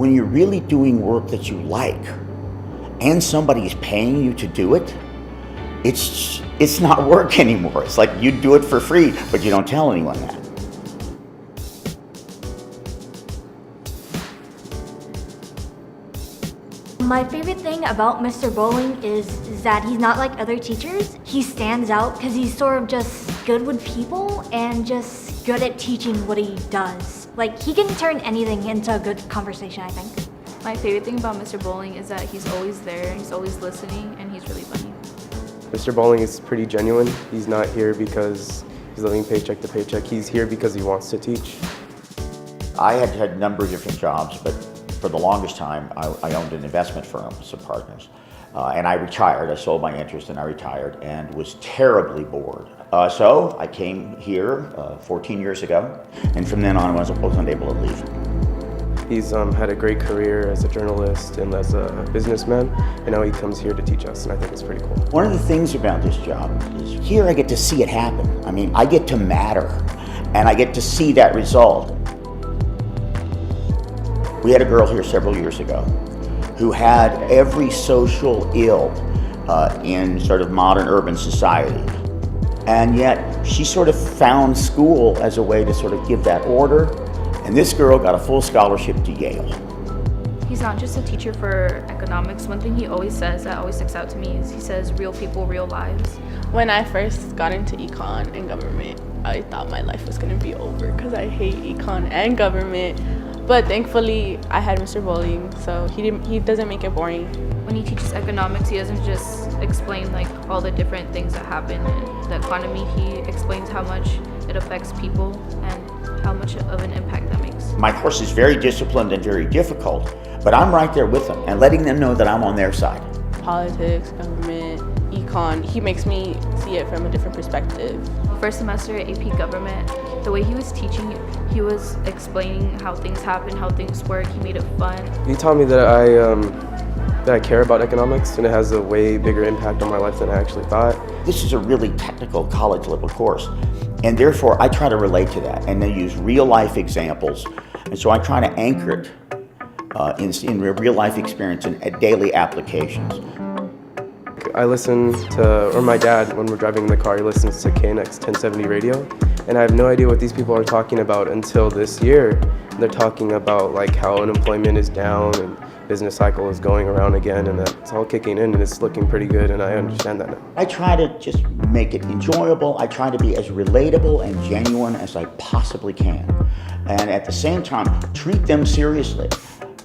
when you're really doing work that you like and somebody is paying you to do it, it's not work anymore. It's like you do it for free, but you don't tell anyone that. My favorite thing about Mr. Boling is that he's not like other teachers. He stands out because he's sort of just good with people and just good at teaching what he does. Like, he can turn anything into a good conversation, I think. My favorite thing about Mr. Boling is that he's always there, he's always listening, and he's really funny. Mr. Boling is pretty genuine. He's not here because he's living paycheck to paycheck. He's here because he wants to teach. I had had a number of different jobs, but for the longest time, I owned an investment firm with some partners. And I retired. I sold my interest and I retired and was terribly bored. So I came here 14 years ago, and from then on I wasn't able to leave. He's had a great career as a journalist and as a businessman, and now he comes here to teach us, and I think it's pretty cool. One of the things about this job is here I get to see it happen. I mean, I get to matter, and I get to see that result. We had a girl here several years ago who had every social ill in sort of modern urban society. And yet she sort of found school as a way to sort of give that order. And this girl got a full scholarship to Yale. He's not just a teacher for economics. One thing he always says that always sticks out to me is he says, real people, real lives. When I first got into econ and government, I thought my life was going to be over because I hate econ and government. But thankfully, I had Mr. Boling, so he doesn't make it boring. When he teaches economics, he doesn't just explain like all the different things that happen in the economy. He explains how much it affects people and how much of an impact that makes. My course is very disciplined and very difficult, but I'm right there with them and letting them know that I'm on their side. Politics, government, econ, he makes me see it from a different perspective. First semester at AP Government, the way he was teaching, he was explaining how things happen, how things work. He made it fun. He taught me that I care about economics, and it has a way bigger impact on my life than I actually thought. This is a really technical college level course, and therefore I try to relate to that, and they use real life examples, and so I try to anchor it in real life experience and daily applications. I listen to, or my dad, when we're driving in the car, he listens to KNX 1070 radio, and I have no idea what these people are talking about until this year. They're talking about like how unemployment is down and business cycle is going around again, and that's all kicking in, and it's looking pretty good, and I understand that now. I try to just make it enjoyable. I try to be as relatable and genuine as I possibly can, and at the same time treat them seriously,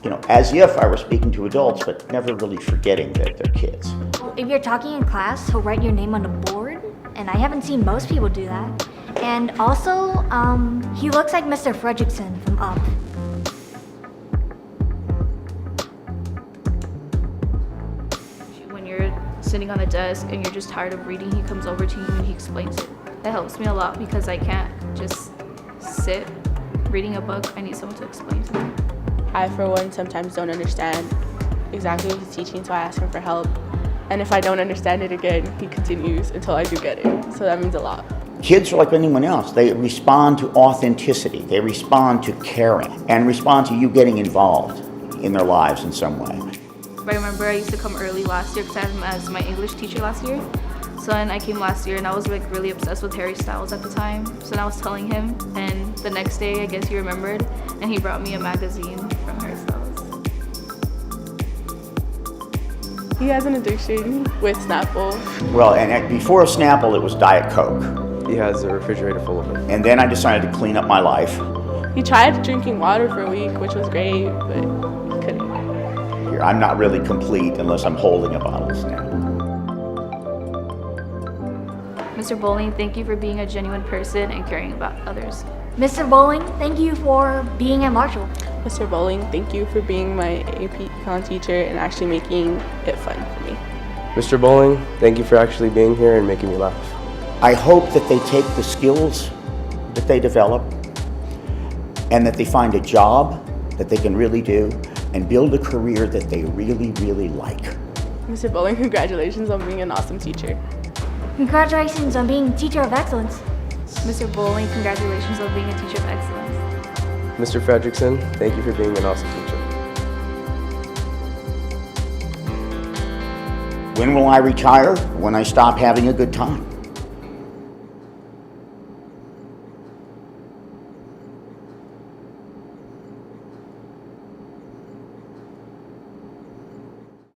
you know, as if I were speaking to adults, but never really forgetting that they're kids. If you're talking in class, he'll write your name on the board, and I haven't seen most people do that. And also, he looks like Mr. Fredrickson from Up. When you're sitting on the desk and you're just tired of reading, he comes over to you and he explains it. That helps me a lot because I can't just sit reading a book. I need someone to explain to me. I, for one, sometimes don't understand exactly what he's teaching, so I ask him for help. And if I don't understand it again, he continues until I do get it. So that means a lot. Kids are like anyone else. They respond to authenticity. They respond to caring and respond to you getting involved in their lives in some way. I remember I used to come early last year because I had him as my English teacher last year. So then I came last year and I was like really obsessed with Harry Styles at the time. So then I was telling him, and the next day I guess he remembered and he brought me a magazine from Harry Styles. He has an addiction with Snapple. Well, and before Snapple, it was Diet Coke. He has a refrigerator full of them. And then I decided to clean up my life. He tried drinking water for a week, which was great, but he couldn't. Here, I'm not really complete unless I'm holding a bottle of Snapple. Mr. Boling, thank you for being a genuine person and caring about others. Mr. Boling, thank you for being at Marshall. Mr. Boling, thank you for being my AP Econ teacher and actually making it fun for me. Mr. Boling, thank you for actually being here and making me laugh. I hope that they take the skills that they develop and that they find a job that they can really do and build a career that they really, really like. Mr. Boling, congratulations on being an awesome teacher. Congratulations on being Teacher of Excellence. Mr. Boling, congratulations on being a teacher of excellence. Mr. Fredrickson, thank you for being an awesome teacher. When will I retire? When I stop having a good time.